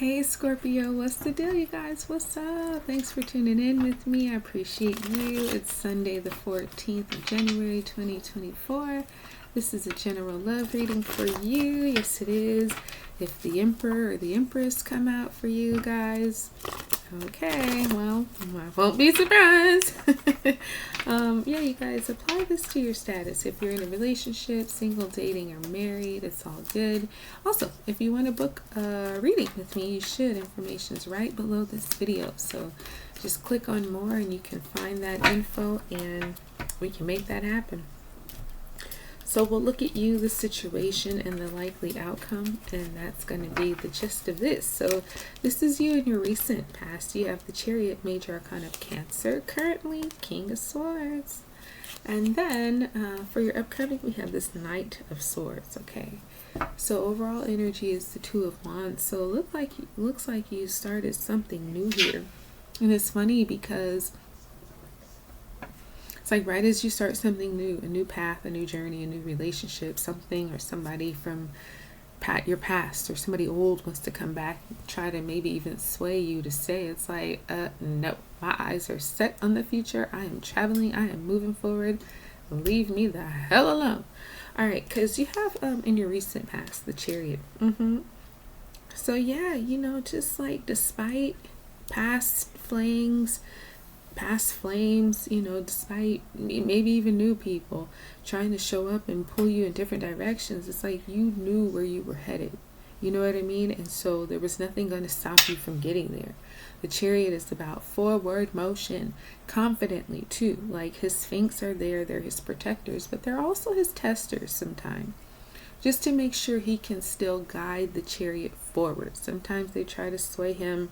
Hey Scorpio, what's the deal, you guys? What's up? Thanks for tuning in with me. I appreciate you. It's Sunday the 14th of January 2024. This is a general love reading for you. Yes, it is. If the Emperor or the Empress come out for you guys, okay, well, I won't be surprised. Yeah, you guys, apply this to your status. If you're in a relationship, single, dating, or married, it's all good. Also, if you want to book a reading with me, you should. Information's right below this video. So just click on more and you can find that info and we can make that happen. So we'll look at you, the situation, and the likely outcome, and that's going to be the gist of this. So this is you in your recent past. You have the Chariot, Major Arcana of Cancer, currently King of Swords. And then for your upcoming, we have this Knight of Swords, okay? So overall energy is the Two of Wands. So it looks like you started something new here. And it's funny because it's like right as you start something new, a new path, a new journey, a new relationship, something or somebody from your past or somebody old wants to come back, try to maybe even sway you to stay. It's like, no, my eyes are set on the future. I am traveling. I am moving forward. Leave me the hell alone. All right, because you have in your recent past the Chariot. So yeah, you know, just like despite past flames, you know, despite maybe even new people trying to show up and pull you in different directions, it's like you knew where you were headed. You know what I mean? And so there was nothing going to stop you from getting there. The Chariot is about forward motion, confidently too. Like his Sphinx are there, they're his protectors, but they're also his testers sometimes, just to make sure he can still guide the Chariot forward. Sometimes they try to sway him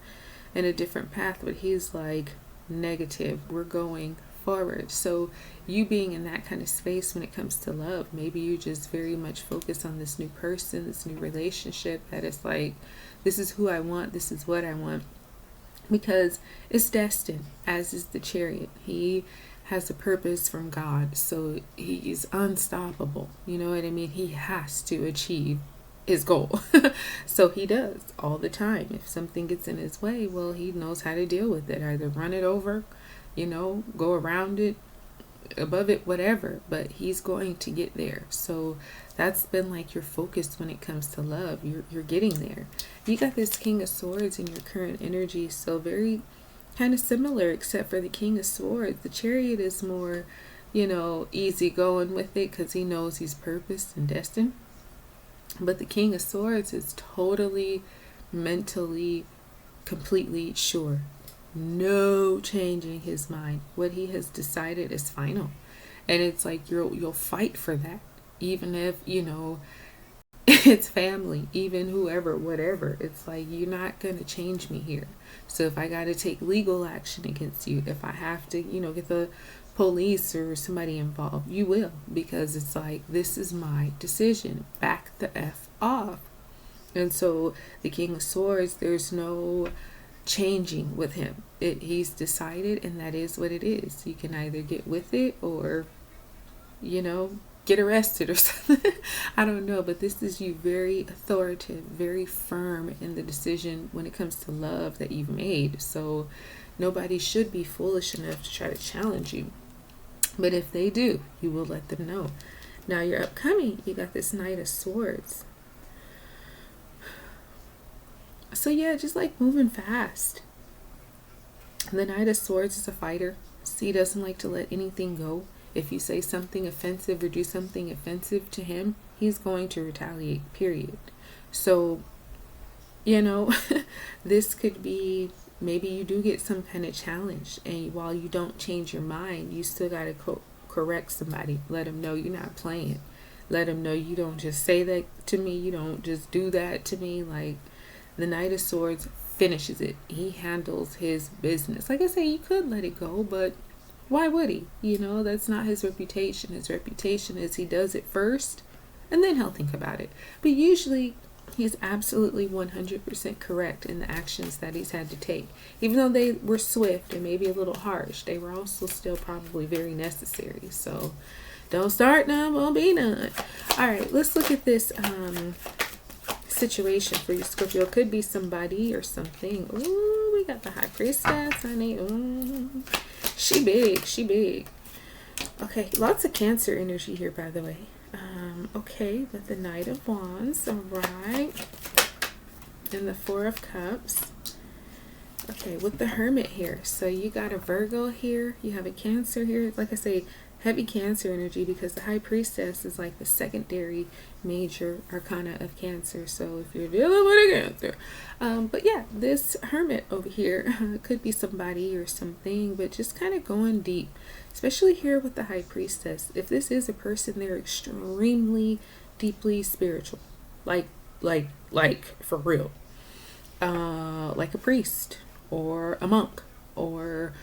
in a different path, but he's like, negative, we're going forward. So you being in that kind of space when it comes to love, maybe you just very much focus on this new person, this new relationship, that it's like, this is who I want, this is what I want, because it's destined, as is the Chariot. He has a purpose from God, so he's unstoppable. You know what I mean? He has to achieve his goal. So he does all the time. If something gets in his way, well, he knows how to deal with it. Either run it over, you know, go around it, above it, whatever, but he's going to get there. So that's been like your focus when it comes to love. You're getting there. You got this King of Swords in your current energy, so very kind of similar, except for the King of Swords. The Chariot is more, you know, easy going with it because he knows he's purposed and destined. But the King of Swords is totally mentally, completely sure. No changing his mind. What he has decided is final. And it's like you'll fight for that. Even if, you know, it's family, even whoever, whatever. It's like, you're not going to change me here. So if I got to take legal action against you, if I have to, you know, get the police or somebody involved, you will, because it's like, this is my decision. Back the F off. And so the King of Swords, there's no changing with him. He's decided, and that is what it is. You can either get with it or, you know, get arrested or something. I don't know, but this is you very authoritative, very firm in the decision when it comes to love that you've made. So nobody should be foolish enough to try to challenge you. But if they do, you will let them know. Now your upcoming, you got this Knight of Swords. So yeah, just like moving fast. The Knight of Swords is a fighter. So he doesn't like to let anything go. If you say something offensive or do something offensive to him, he's going to retaliate, period. So, you know, this could be, maybe you do get some kind of challenge, and while you don't change your mind, you still got to correct somebody. Let them know you're not playing. Let them know you don't just say that to me. You don't just do that to me. Like, the Knight of Swords finishes it. He handles his business. Like I say, you could let it go, but why would he? You know, that's not his reputation. His reputation is he does it first, and then he'll think about it. But usually, he's absolutely 100% correct in the actions that he's had to take. Even though they were swift and maybe a little harsh, they were also still probably very necessary. So don't start none, won't be none. All right, let's look at this situation for you, Scorpio. It could be somebody or something. Ooh, we got the High Priestess, honey. Ooh. She big. She big. Okay, lots of Cancer energy here, by the way. Okay, with the Knight of Wands. All right. And the Four of Cups. Okay, with the Hermit here. So you got a Virgo here. You have a Cancer here. Like I say, heavy Cancer energy, because the High Priestess is like the secondary major arcana of Cancer. So if you're dealing with a Cancer, but yeah, this Hermit over here could be somebody or something, but just kind of going deep, especially here with the High Priestess. If this is a person, they're extremely deeply spiritual, like for real, like a priest or a monk, or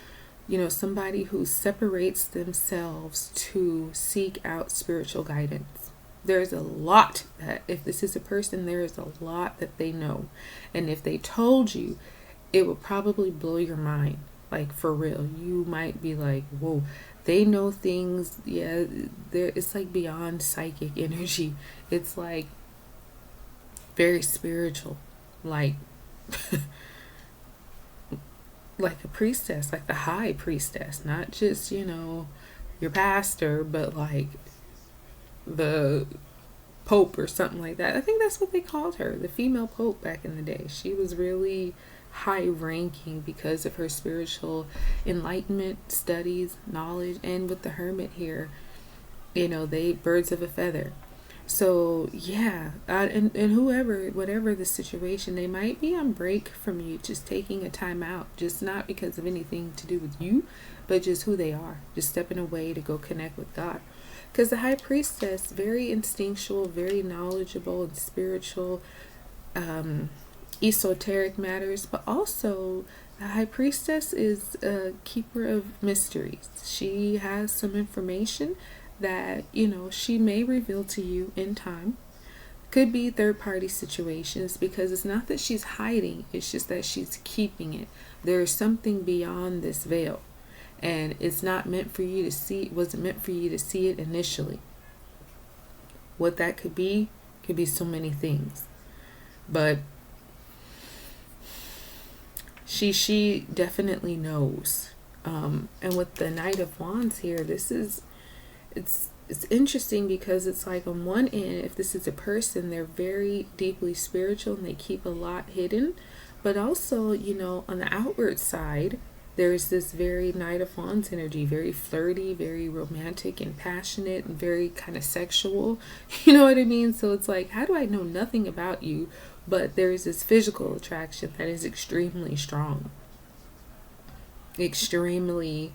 somebody who separates themselves to seek out spiritual guidance. There's a lot that, if this is a person, there is a lot that they know. And if they told you, it would probably blow your mind. Like, for real. You might be like, whoa, they know things. Yeah, it's like beyond psychic energy. It's like very spiritual. Like... like a priestess, like the High Priestess, not just, your pastor, but like the Pope or something like that. I think that's what they called her, the female Pope back in the day. She was really high ranking because of her spiritual enlightenment, studies, knowledge, and with the Hermit here, they birds of a feather. So yeah, and whatever the situation, they might be on break from you, just taking a time out, just not because of anything to do with you, but just who they are, just stepping away to go connect with God. Because the High Priestess, very instinctual, very knowledgeable and spiritual, esoteric matters, but also the High Priestess is a keeper of mysteries. She has some information that she may reveal to you in time. Could be third-party situations, because it's not that she's hiding, it's just that she's keeping it. There's something beyond this veil, and it's not meant for you to see. It wasn't meant for you to see it initially. What that could be so many things, but she definitely knows. And with the Knight of Wands here, it's interesting, because it's like, on one end, if this is a person, they're very deeply spiritual and they keep a lot hidden, but also, on the outward side, there's this very Knight of Wands energy, very flirty, very romantic and passionate, and very kind of sexual. You know what I mean? So it's like, how do I know nothing about you, but there's this physical attraction that is extremely strong, extremely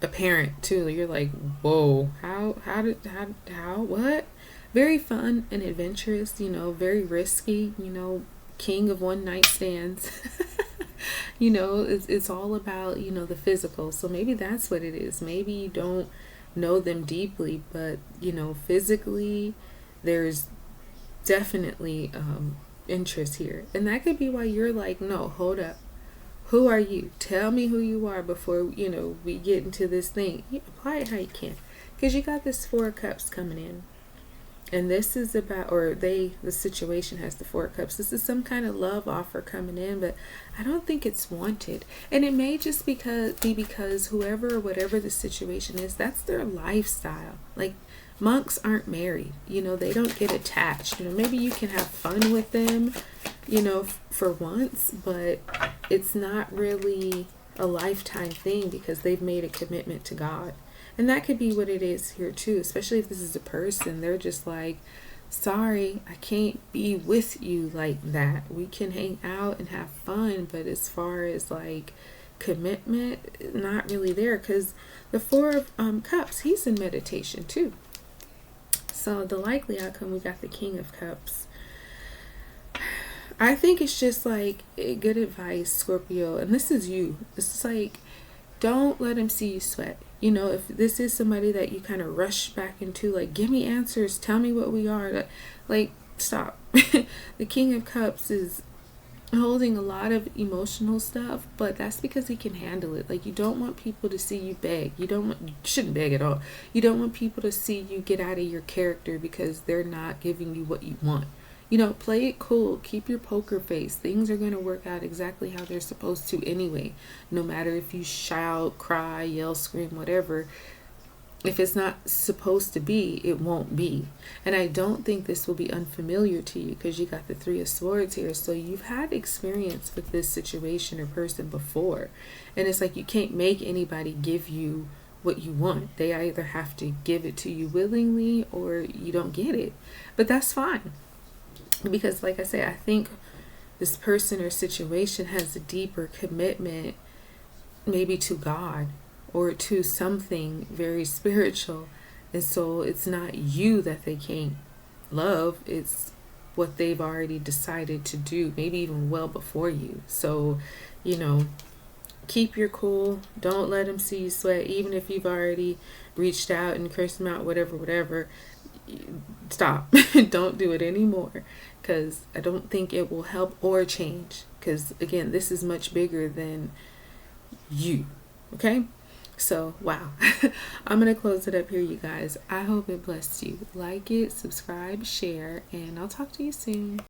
apparent too. You're like, whoa, how what? Very fun and adventurous, very risky, king of one night stands. It's all about, the physical. So maybe that's what it is. Maybe you don't know them deeply, but physically there's definitely interest here. And that could be why you're like, no, hold up. Who are you? Tell me who you are before, we get into this thing. You apply it how you can. Because you got this Four of Cups coming in. And this is about, the situation has the Four of Cups. This is some kind of love offer coming in, but I don't think it's wanted. And it may just be because whoever or whatever the situation is, that's their lifestyle. Like, monks aren't married. They don't get attached. Maybe you can have fun with them, for once, but it's not really a lifetime thing, because they've made a commitment to God. And that could be what it is here too, especially if this is a person. They're just like, sorry, I can't be with you like that. We can hang out and have fun, but as far as like commitment, not really there, because the Four of Cups, he's in meditation too. So the likely outcome, we got the King of Cups. I think it's just like good advice, Scorpio, and this is you. It's like, don't let him see you sweat. If this is somebody that you kind of rush back into, like, give me answers, tell me what we are, like stop. The King of Cups is holding a lot of emotional stuff, but that's because he can handle it. Like, you don't want people to see you beg. You shouldn't beg at all. You don't want people to see you get out of your character because they're not giving you what you want. You know, play it cool. Keep your poker face. Things are going to work out exactly how they're supposed to anyway. No matter if you shout, cry, yell, scream, whatever. If it's not supposed to be, it won't be. And I don't think this will be unfamiliar to you because you got the Three of Swords here. So you've had experience with this situation or person before. And it's like you can't make anybody give you what you want. They either have to give it to you willingly or you don't get it. But that's fine. Because like I say, I think this person or situation has a deeper commitment maybe to God or to something very spiritual. And so it's not you that they can't love, it's what they've already decided to do, maybe even well before you. So, you know, keep your cool. Don't let them see you sweat, even if you've already reached out and cursed them out, whatever. Stop. Don't do it anymore, because I don't think it will help or change, because again, this is much bigger than you. Okay, so wow. I'm gonna close it up here, you guys. I hope it blessed you. Like it, subscribe, share, and I'll talk to you soon.